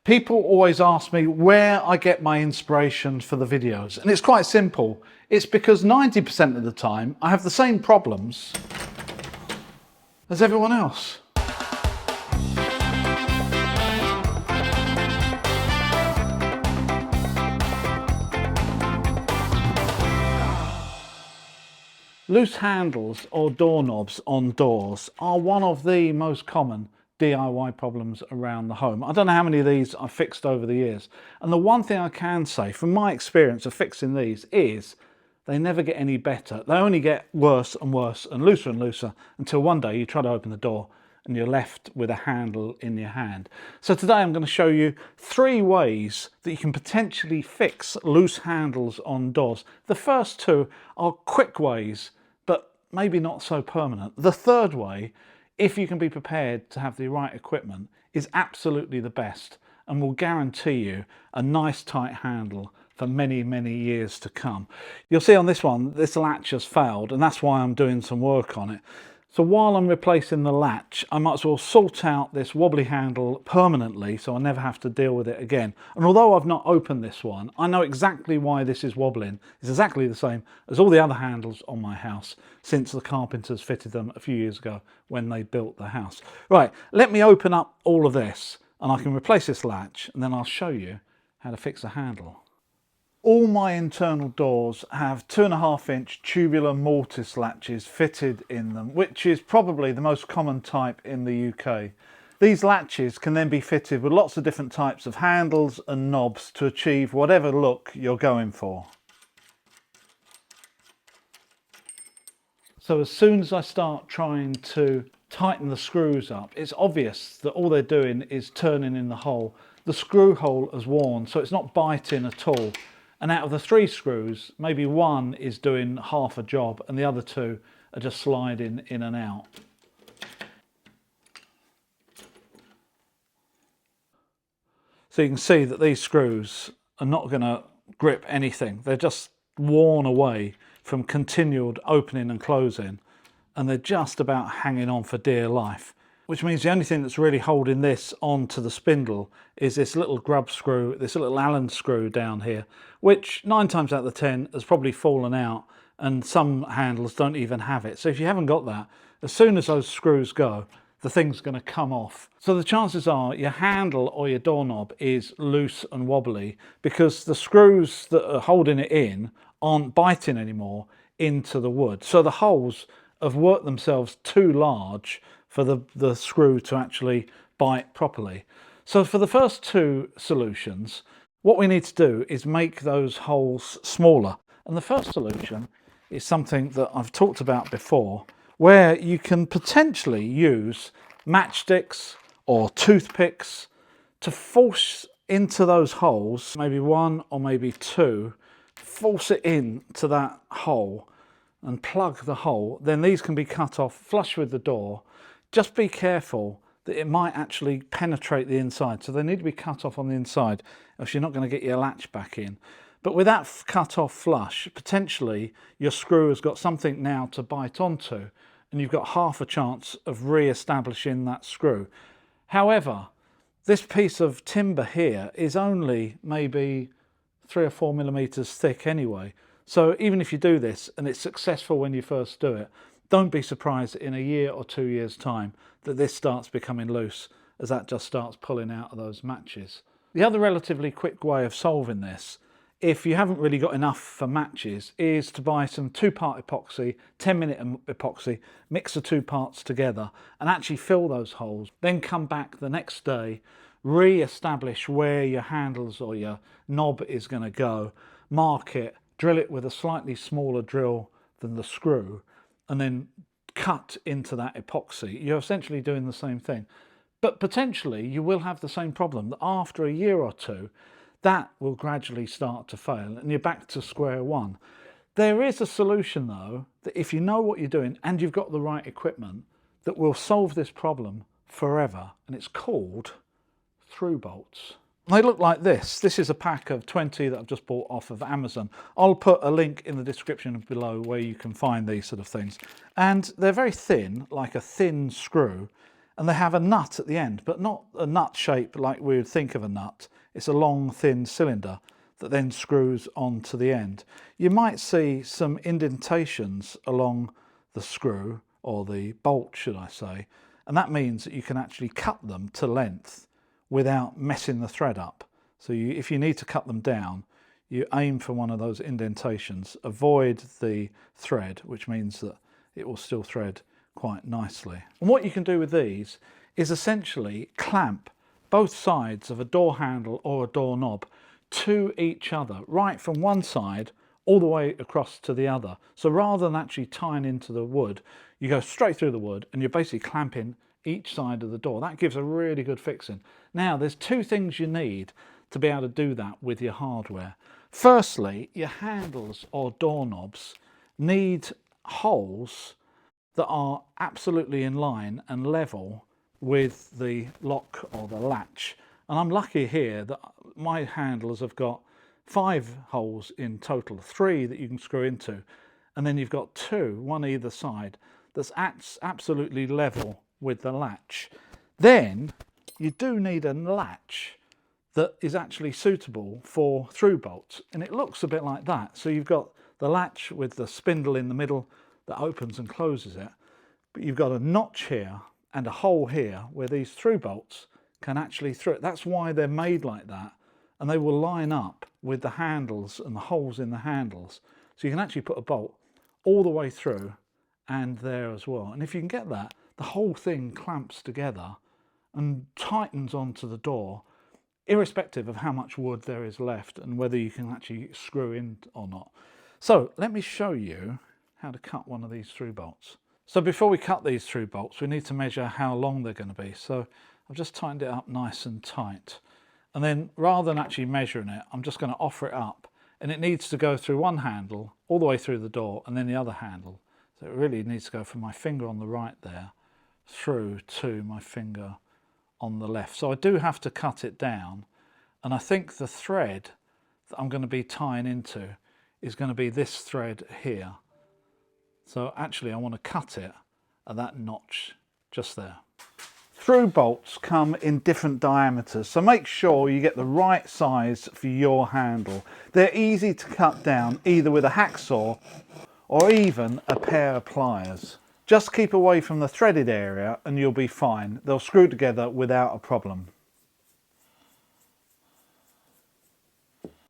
People always ask me where I get my inspiration for the videos, and it's quite simple. It's because 90% of the time I have the same problems as everyone else. Loose handles or doorknobs on doors are one of the most common DIY problems around the home. I don't know how many of these I've fixed over the years. And the one thing I can say from my experience of fixing these is they never get any better. They only get worse and worse and looser until one day you try to open the door and you're left with a handle in your hand. So today I'm going to show you 3 ways that you can potentially fix loose handles on doors. The first 2 are quick ways, but maybe not so permanent. The third way, if you can be prepared to have the right equipment, is absolutely the best and will guarantee you a nice tight handle for many, many years to come. You'll see on this one, this latch has failed, and that's why I'm doing some work on it. So while I'm replacing the latch, I might as well sort out this wobbly handle permanently so I never have to deal with it again. And although I've not opened this one, I know exactly why this is wobbling. It's exactly the same as all the other handles on my house since the carpenters fitted them a few years ago when they built the house. Right, let me open up all of this and I can replace this latch, and then I'll show you how to fix the handle. All my internal doors have 2.5-inch tubular mortise latches fitted in them, which is probably the most common type in the UK. These latches can then be fitted with lots of different types of handles and knobs to achieve whatever look you're going for. So as soon as I start trying to tighten the screws up, it's obvious that all they're doing is turning in the hole. The screw hole has worn, so it's not biting at all. And out of the 3 screws, maybe 1 is doing half a job and the other 2 are just sliding in and out. So you can see that these screws are not going to grip anything. They're just worn away from continual opening and closing, and they're just about hanging on for dear life. Which means the only thing that's really holding this onto the spindle is this little grub screw, this little Allen screw down here, which 9 times out of the 10 has probably fallen out, and some handles don't even have it. So if you haven't got that, as soon as those screws go, the thing's going to come off. So the chances are your handle or your doorknob is loose and wobbly because the screws that are holding it in aren't biting anymore into the wood. So the holes have worked themselves too large for the screw to actually bite properly. So for the first 2 solutions, what we need to do is make those holes smaller. And the first solution is something that I've talked about before, where you can potentially use matchsticks or toothpicks to force into those holes, maybe 1 or maybe 2, force it into that hole and plug the hole. Then these can be cut off flush with the door. Just be careful that it might actually penetrate the inside. So they need to be cut off on the inside, else you're not going to get your latch back in. But with that cut off flush, potentially your screw has got something now to bite onto, and you've got half a chance of re-establishing that screw. However, this piece of timber here is only maybe 3 or 4 millimeters thick anyway. So even if you do this and it's successful when you first do it, don't be surprised in a year or 2 years' time that this starts becoming loose, as that just starts pulling out of those matches. The other relatively quick way of solving this, if you haven't really got enough for matches, is to buy some 2-part epoxy, 10-minute epoxy, mix the 2 parts together and actually fill those holes. Then come back the next day, re-establish where your handles or your knob is going to go, mark it, drill it with a slightly smaller drill than the screw, and then cut into that epoxy. You're essentially doing the same thing. But potentially you will have the same problem that after a year or 2, that will gradually start to fail and you're back to square one. There is a solution though, that if you know what you're doing and you've got the right equipment, that will solve this problem forever, and it's called through bolts. They look like this. This is a pack of 20 that I've just bought off of Amazon. I'll put a link in the description below where you can find these sort of things. And they're very thin, like a thin screw, And they have a nut at the end, but not a nut shape like we would think of a nut. It's a long, thin cylinder that then screws onto the end. You might see some indentations along the screw, or the bolt should I say, and that means that you can actually cut them to length without messing the thread up. So if you need to cut them down, you aim for one of those indentations, avoid the thread, which means that it will still thread quite nicely. And what you can do with these is essentially clamp both sides of a door handle or a doorknob to each other, right from one side all the way across to the other. So rather than actually tying into the wood, you go straight through the wood and you're basically clamping each side of the door. That gives a really good fixing. Now, there's two things you need to be able to do that with your hardware. Firstly, your handles or doorknobs need holes that are absolutely in line and level with the lock or the latch. And I'm lucky here that my handles have got 5 holes in total, 3 that you can screw into, and then you've got 2, one either side, that's absolutely level with the latch. Then you do need a latch that is actually suitable for through bolts, and it looks a bit like that. So you've got the latch with the spindle in the middle that opens and closes it, but you've got a notch here and a hole here where these through bolts can actually through it. That's why they're made like that, and they will line up with the handles and the holes in the handles. So you can actually put a bolt all the way through and there as well. And if you can get that, the whole thing clamps together and tightens onto the door, irrespective of how much wood there is left and whether you can actually screw in or not. So let me show you how to cut one of these through bolts. So before we cut these through bolts, we need to measure how long they're going to be. So I've just tightened it up nice and tight. And then rather than actually measuring it, I'm just going to offer it up. And it needs to go through one handle, all the way through the door, and then the other handle. So it really needs to go from my finger on the right there, through to my finger on the left. So I do have to cut it down. And I think the thread that I'm going to be tying into is going to be this thread here. So actually I want to cut it at that notch just there. Through bolts come in different diameters, so make sure you get the right size for your handle. They're easy to cut down either with a hacksaw or even a pair of pliers. Just keep away from the threaded area and you'll be fine. They'll screw together without a problem.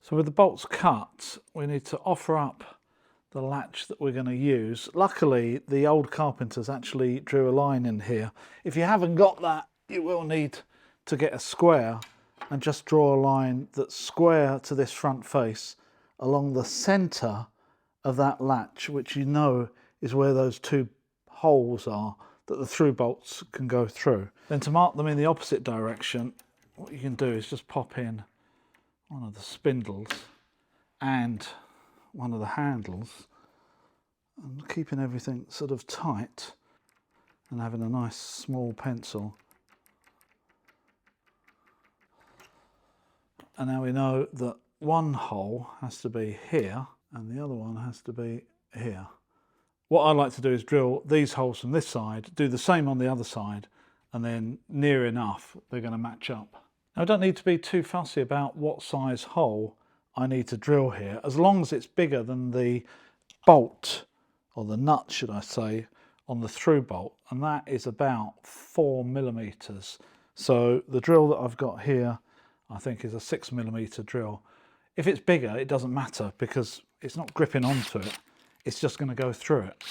So with the bolts cut, we need to offer up the latch that we're going to use. Luckily, the old carpenters actually drew a line in here. If you haven't got that, you will need to get a square and just draw a line that's square to this front face along the centre of that latch, which you know is where those 2 holes are that the through bolts can go through. Then to mark them in the opposite direction, what you can do is just pop in one of the spindles and one of the handles, and keeping everything sort of tight and having a nice small pencil. And now we know that one hole has to be here and the other one has to be here. What I like to do is drill these holes from this side, do the same on the other side, and then near enough they're going to match up. Now I don't need to be too fussy about what size hole I need to drill here, as long as it's bigger than the bolt, or the nut should I say, on the through bolt, and that is about 4mm. So the drill that I've got here I think is a 6mm drill. If it's bigger it doesn't matter because it's not gripping onto it, it's just going to go through it.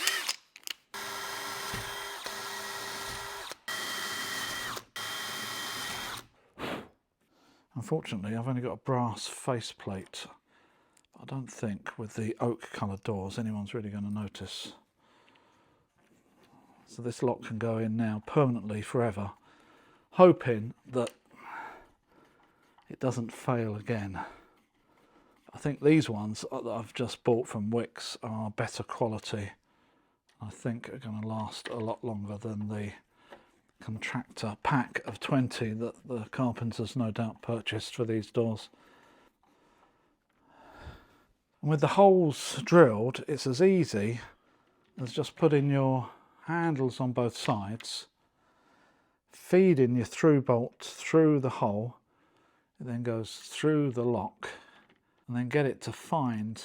Unfortunately, I've only got a brass faceplate. I don't think with the oak coloured doors anyone's really going to notice. So this lock can go in now permanently forever, hoping that it doesn't fail again. I think these ones that I've just bought from Wicks are better quality. I think are going to last a lot longer than the contractor pack of 20 that the carpenters no doubt purchased for these doors. And with the holes drilled, it's as easy as just putting your handles on both sides, feeding your through bolt through the hole. It then goes through the lock, and then get it to find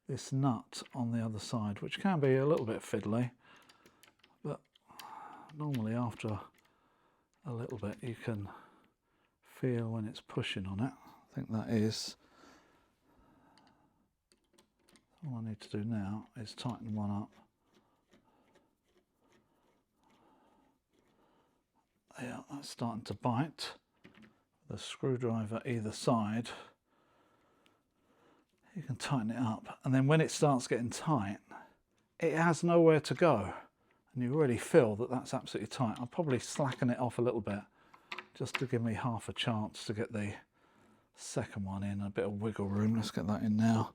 this nut on the other side, which can be a little bit fiddly, but normally after a little bit you can feel when it's pushing on it. I think that is. All I need to do now is tighten one up. Yeah, that's starting to bite. The screwdriver either side, you can tighten it up, and then when it starts getting tight, it has nowhere to go, and you really feel that that's absolutely tight. I'll probably slacken it off a little bit just to give me half a chance to get the second one in, a bit of wiggle room. Let's get that in now.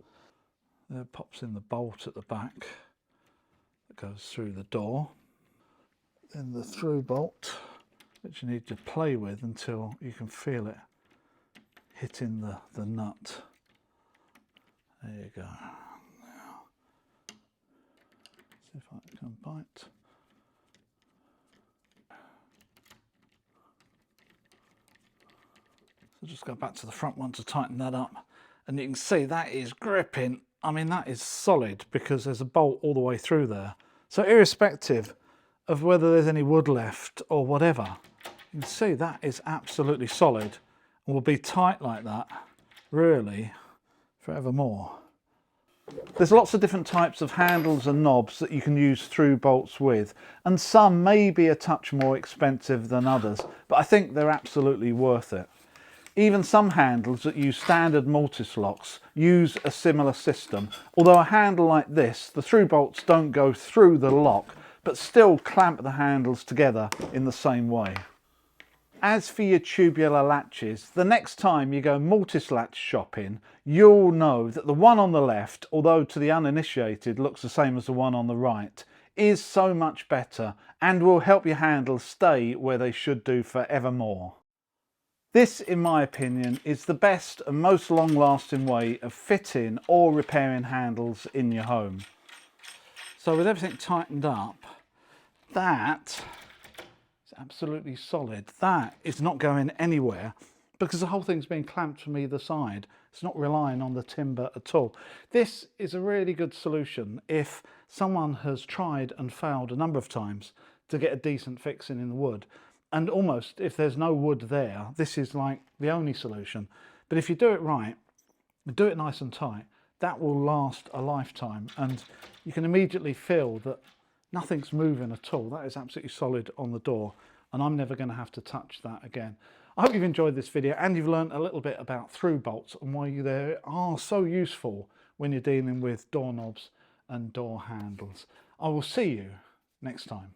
There pops in the bolt at the back that goes through the door, then the through bolt, which you need to play with until you can feel it hitting the nut. There you go. Now, see if I can bite. So just go back to the front one to tighten that up, and you can see that is gripping. I mean, that is solid because there's a bolt all the way through there. So irrespective of whether there's any wood left or whatever, you can see that is absolutely solid and will be tight like that really forevermore. There's lots of different types of handles and knobs that you can use through bolts with, and some may be a touch more expensive than others, but I think they're absolutely worth it. Even some handles that use standard mortise locks use a similar system, although a handle like this, the through bolts don't go through the lock but still clamp the handles together in the same way. As for your tubular latches, the next time you go mortise latch shopping, you'll know that the one on the left, although to the uninitiated looks the same as the one on the right, is so much better and will help your handles stay where they should do forevermore. This, in my opinion, is the best and most long-lasting way of fitting or repairing handles in your home. So with everything tightened up, that is absolutely solid. That is not going anywhere because the whole thing's being clamped from either side. It's not relying on the timber at all. This is a really good solution if someone has tried and failed a number of times to get a decent fixing in the wood. And almost if there's no wood there, this is like the only solution. But if you do it right, do it nice and tight, that will last a lifetime, and you can immediately feel that nothing's moving at all. That is absolutely solid on the door, and I'm never going to have to touch that again. I hope you've enjoyed this video and you've learned a little bit about through bolts and why they are so useful when you're dealing with doorknobs and door handles. I will see you next time.